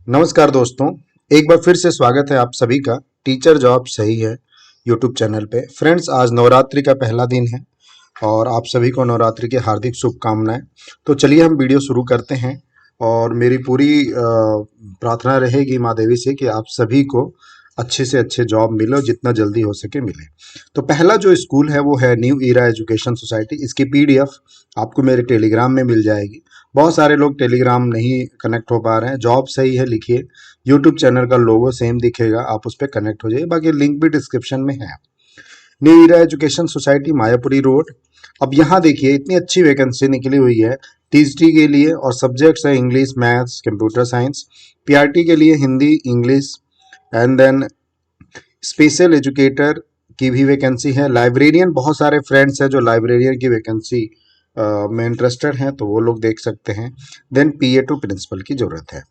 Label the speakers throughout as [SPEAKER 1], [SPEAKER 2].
[SPEAKER 1] नमस्कार दोस्तों। एक बार फिर से स्वागत है आप सभी का टीचर जॉब सही है यूट्यूब चैनल पे। फ्रेंड्स, आज नवरात्रि का पहला दिन है और आप सभी को नवरात्रि की हार्दिक शुभकामनाएं। तो चलिए हम वीडियो शुरू करते हैं और मेरी पूरी प्रार्थना रहेगी माँ देवी से कि आप सभी को अच्छे से अच्छे जॉब मिले और जितना जल्दी हो सके मिले। तो पहला जो स्कूल है वो है न्यू ईरा एजुकेशन सोसाइटी। इसकी पीडीएफ आपको मेरे टेलीग्राम में मिल जाएगी। बहुत सारे लोग टेलीग्राम नहीं कनेक्ट हो पा रहे हैं। जॉब सही है लिखिए, यूट्यूब चैनल का लोगो सेम दिखेगा, आप उस पर कनेक्ट हो जाइए। बाकी लिंक भी डिस्क्रिप्शन में है। New era education society, Mayapuri road. अब यहाँ देखिए इतनी अच्छी वैकेंसी निकली हुई है टीजीटी के लिए और सब्जेक्ट्स है English, maths, computer science. PRT के लिए Hindi, English and then special educator की भी वैकेंसी है। लाइब्रेरियन, बहुत सारे फ्रेंड्स हैं जो लाइब्रेरियन की वैकेंसी में इंटरेस्टेड हैं तो वो लोग देख सकते हैं। देन पीए टू प्रिंसिपल की जरूरत है।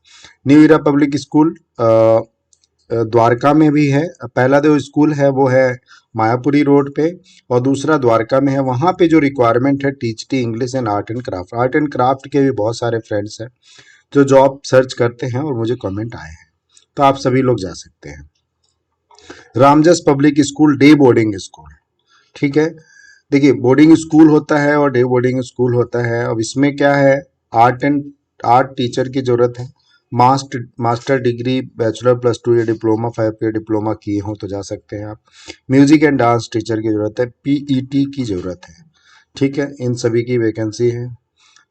[SPEAKER 1] New era public school Dwarka में भी है। पहला जो स्कूल है वो है मायापुरी रोड पे और दूसरा द्वारका में है। वहाँ पे जो रिक्वायरमेंट है TGT English and art and craft. Art and craft के भी बहुत सारे फ्रेंड्स हैं जो जॉब सर्च करते हैं और मुझे कमेंट आए हैं, तो आप सभी लोग जा सकते हैं। Ramjas public school, day boarding school, ठीक है। देखिए, बोर्डिंग स्कूल होता है और डे बोर्डिंग स्कूल होता है। अब इसमें क्या है, आर्ट टीचर की जरूरत है। मास्टर डिग्री, बैचलर +2 या डिप्लोमा 5 ईयर डिप्लोमा किए हो तो जा सकते हैं आप। म्यूजिक एंड डांस टीचर की जरूरत है। पीईटी की जरूरत है, ठीक है। इन सभी की वैकेंसी है।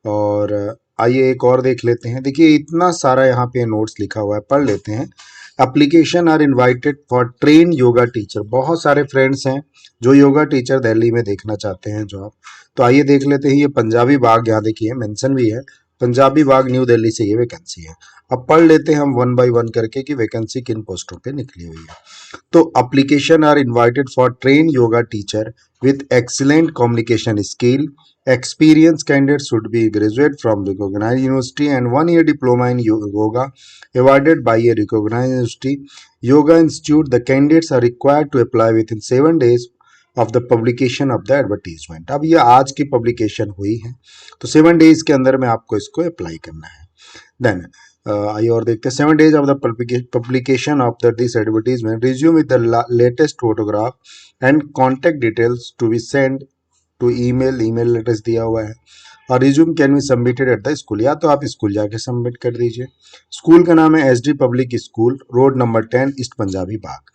[SPEAKER 1] और आइए एक और देख लेते हैं। देखिए इतना सारा यहाँ पे नोट्स लिखा हुआ है, पढ़ लेते हैं। Application are invited for train yoga teacher. बहुत सारे फ्रेंड्स हैं जो योगा टीचर दिल्ली में देखना चाहते हैं जॉब। तो आइए देख लेते हैं। ये पंजाबी बाग, यहाँ देखिए मेंशन भी है, पंजाबी बाग न्यू दिल्ली से ये वैकेंसी है। अब पढ़ लेते हैं हम वन बाय वन करके कि वैकेंसी किन पोस्टों पे निकली हुई है। तो application are invited for trained yoga teacher with excellent communication skill. Experienced candidates should be graduate from recognized university and 1 year diploma in yoga awarded by a recognized university yoga institute. The candidates are required to apply within 7 days of the publication of the advertisement. अब ये आज की publication हुई है तो 7 days के अंदर में आपको इसको अप्लाई करना है। देन आइए और देखते हैं। 7 days of the publication of this advertisement, resume with the latest photograph and contact details to be sent to email address दिया हुआ है। और resume can be submitted at the school, या तो आप स्कूल जाके सबमिट कर दीजिए। स्कूल का नाम है SD public school, road number 10, east Punjabi Bagh.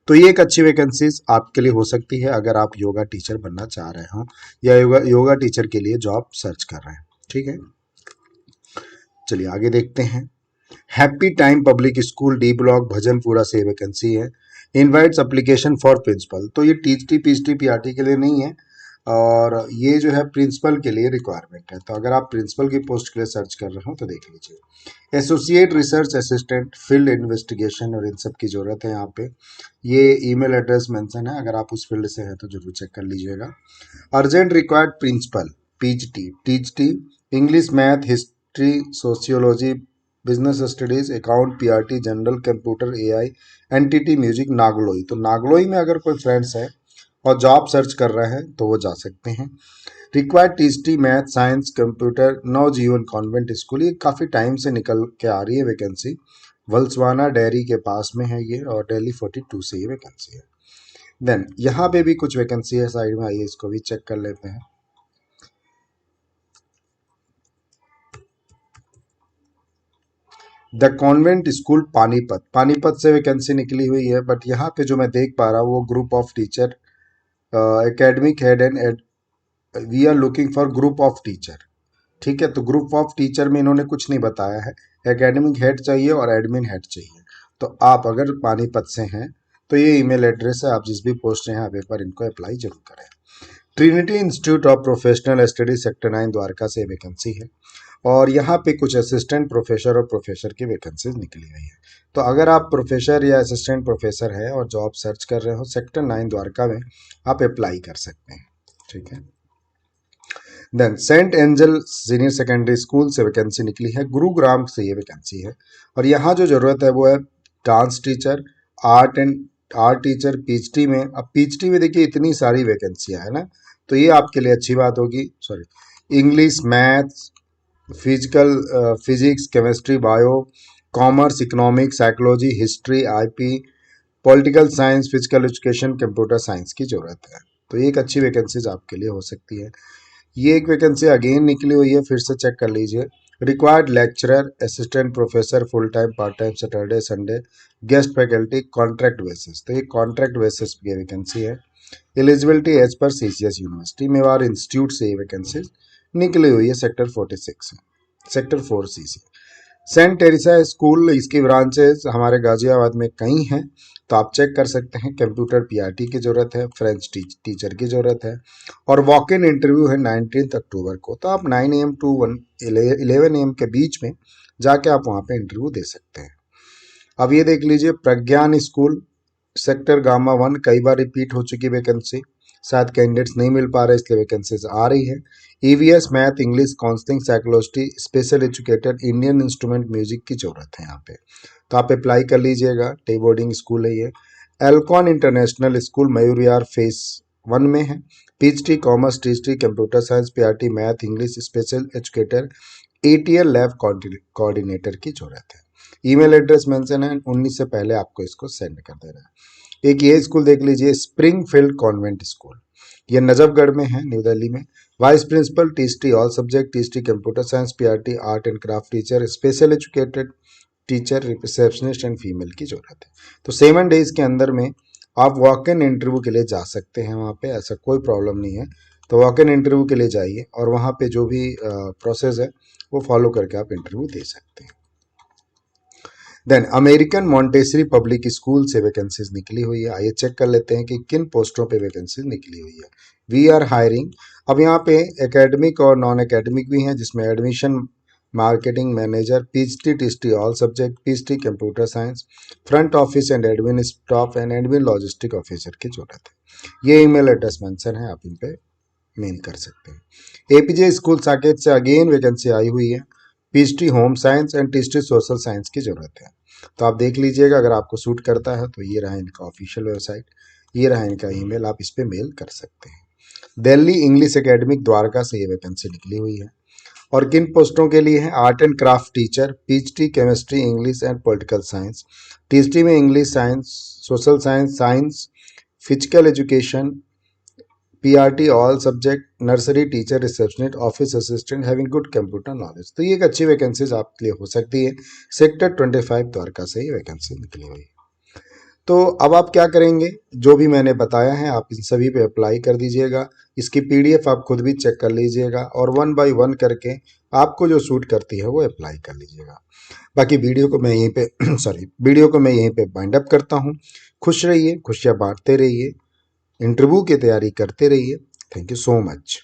[SPEAKER 1] तो ये एक अच्छी वैकेंसीज आपके लिए हो सकती है अगर आप योगा टीचर बनना चाह रहे हो या योगा टीचर के लिए जॉब सर्च कर रहे हैं, ठीक है। चलिए आगे देखते हैं। Happy time public school, D block, Bhajanpura से वैकेंसी है। Invites application for principal. तो ये टीजीटी पीजीटी पीआरटी के लिए नहीं है और ये जो है प्रिंसिपल के लिए रिक्वायरमेंट है। तो अगर आप प्रिंसिपल की पोस्ट के लिए सर्च कर रहे हो तो देख लीजिए। Associate research assistant, field investigation और इन सब की जरूरत है यहाँ पे। ये ईमेल एड्रेस मेंशन है, अगर आप उस फील्ड से हैं तो जरूर चेक कर लीजिएगा। Urgent required principal, PGT, TGT, English, math, history, sociology, business studies, account, PRT, general, computer, AI, NTT, music, Nangloi. तो नागलोई में अगर कोई फ्रेंड्स है और जॉब सर्च कर रहे हैं तो वो जा सकते हैं। Required TGT, math, science, computer, Navjeevan convent school. ये काफ़ी टाइम से निकल के आ रही है वैकेंसी। वल्सवाना डेयरी के पास में है ये और दिल्ली 42 से ये वैकेंसी है। देन यहाँ पे भी कुछ वैकेंसी है साइड में, आइए इसको भी चेक कर लेते हैं। The convent school Panipat, Panipat से वैकेंसी निकली हुई है। बट यहाँ पे जो मैं देख पा रहा हूँ वो group of teacher, academic head and we are looking for group of teacher, ठीक है। तो ग्रुप ऑफ टीचर में इन्होंने कुछ नहीं बताया है। एकेडमिक हेड चाहिए और एडमिन हेड चाहिए। तो आप अगर पानीपत से हैं तो ये ईमेल एड्रेस है, आप जिस भी पोस्ट हैं आप एक बार इनको अप्लाई जरूर करें। Trinity institute of professional study, sector 9, Dwarka से वैकेंसी है और यहाँ पे कुछ असिस्टेंट प्रोफेसर और प्रोफेसर की वैकेंसीज निकली हुई है। तो अगर आप प्रोफेसर या असिस्टेंट प्रोफेसर है और जॉब सर्च कर रहे हो सेक्टर 9 द्वारका में, आप अप्लाई कर सकते हैं, ठीक है। Then Saint Angel senior secondary school से वैकेंसी निकली है, गुरुग्राम से ये वैकेंसी है और यहाँ जो जरूरत है वो है dance teacher, art teacher, PhD में। अब पीएचडी में देखिए इतनी सारी वैकेंसियाँ है ना, तो ये आपके लिए अच्छी बात होगी। Sorry, English, maths, physics, chemistry, bio, commerce, economics, psychology, history, IP, political science, physical education, computer science की ज़रूरत है। तो ये एक अच्छी वैकेंसीज आपके लिए हो सकती है। ये एक वैकेंसी अगेन निकली हुई है, फिर से चेक कर लीजिए। Required lecturer, assistant professor, full time, part time, Saturday Sunday, guest faculty, contract basis. तो ये कॉन्ट्रैक्ट बेसिस की वैकेंसी है। एलिजिबिलिटी एज पर सीसीएस यूनिवर्सिटी, मेवाड़ इंस्टीट्यूट से ये वैकेंसी निकली हुई है, सेक्टर 46 सेक्टर 4C से। सेंट टेरेसा स्कूल, इसकी ब्रांचेस हमारे गाजियाबाद में कई हैं, तो आप चेक कर सकते हैं। कंप्यूटर पीआरटी की ज़रूरत है, फ्रेंच टीचर की ज़रूरत है, और वॉक इन इंटरव्यू है 19 अक्टूबर को। तो आप 9 AM टू 11 AM के बीच में जाके आप वहाँ पे इंटरव्यू दे सकते हैं। अब ये देख लीजिए, प्रज्ञान स्कूल, सेक्टर गामा 1, कई बार रिपीट हो चुकी वैकेंसी, शायद कैंडिडेट्स नहीं मिल पा रहे इसलिए वैकेंसीज आ रही है। EVS math, English, counselling, psychology, special educator, Indian instrument music की जरूरत है यहाँ पे, तो आप अप्लाई कर लीजिएगा। टे बोर्डिंग स्कूल है ये। Alcon international school Mayur Vihar phase 1 में है। PhD commerce, THD computer science, PRT math, English, special educator, ATL lab coordinator की जरूरत है। ईमेल एड्रेस मेंशन है, 19 से पहले आपको इसको सेंड कर देना है। एक ये स्कूल देख लीजिए, स्प्रिंगफील्ड कॉन्वेंट स्कूल, ये नजफगढ़ में है, न्यू दिल्ली में। Vice principal, THD all subject, THD computer science, PRT art and craft teacher, special educated teacher, receptionist and female की जरूरत है। तो 7 डेज के अंदर में आप वॉक इन इंटरव्यू के लिए जा सकते हैं वहाँ पे, ऐसा कोई प्रॉब्लम नहीं है। तो वॉक इन इंटरव्यू के लिए जाइए और वहाँ पे जो भी प्रोसेस है वो फॉलो करके आप इंटरव्यू दे सकते हैं। Then American Montessori public school से वैकेंसीज निकली हुई है। आइए चेक कर लेते हैं कि किन पोस्टों पे वैकेंसीज निकली हुई है। We are hiring. अब यहाँ पे एकेडमिक और नॉन एकेडमिक भी हैं, जिसमें admission marketing manager, PhD THD all subject, PhD computer science, front office and admin staff and admin logistic officer की जरूरत है। ये ईमेल एड्रेस मेंशन है, आप इन पे मेल कर सकते हैं। एपीजे स्कूल साकेत से अगेन वैकेंसी आई हुई है। PhD home science and THD social science की जरूरत है, तो आप देख लीजिएगा। अगर आपको सूट करता है तो ये रहा इनका ऑफिशियल वेबसाइट, ये रहा इनका ईमेल, आप इस पे मेल कर सकते हैं। दिल्ली इंग्लिश एकेडमिक द्वारका से ये वैकेंसी निकली हुई है। और किन पोस्टों के लिए है? Art and craft teacher, PhD chemistry, English and political science, TGT में English, science, social science, science, physical education, PRT all subject, nursery teacher, receptionist, office assistant having good computer knowledge. तो ये एक अच्छी वैकेंसीज आपके लिए हो सकती है। सेक्टर 25 द्वारका से ये वैकेंसी निकली हुई है। तो अब आप क्या करेंगे, जो भी मैंने बताया है आप इन सभी पे अप्लाई कर दीजिएगा। इसकी पीडीएफ आप खुद भी चेक कर लीजिएगा और 1 बाय 1 करके आपको जो सूट करती है वो अप्लाई कर लीजिएगा। बाकी वीडियो को मैं यहीं पे वीडियो को मैं यहीं पे बाइंड अप करता हूँ। खुश रहिए, खुशियाँ बांटते रहिए, इंटरव्यू की तैयारी करते रहिए। Thank you so much.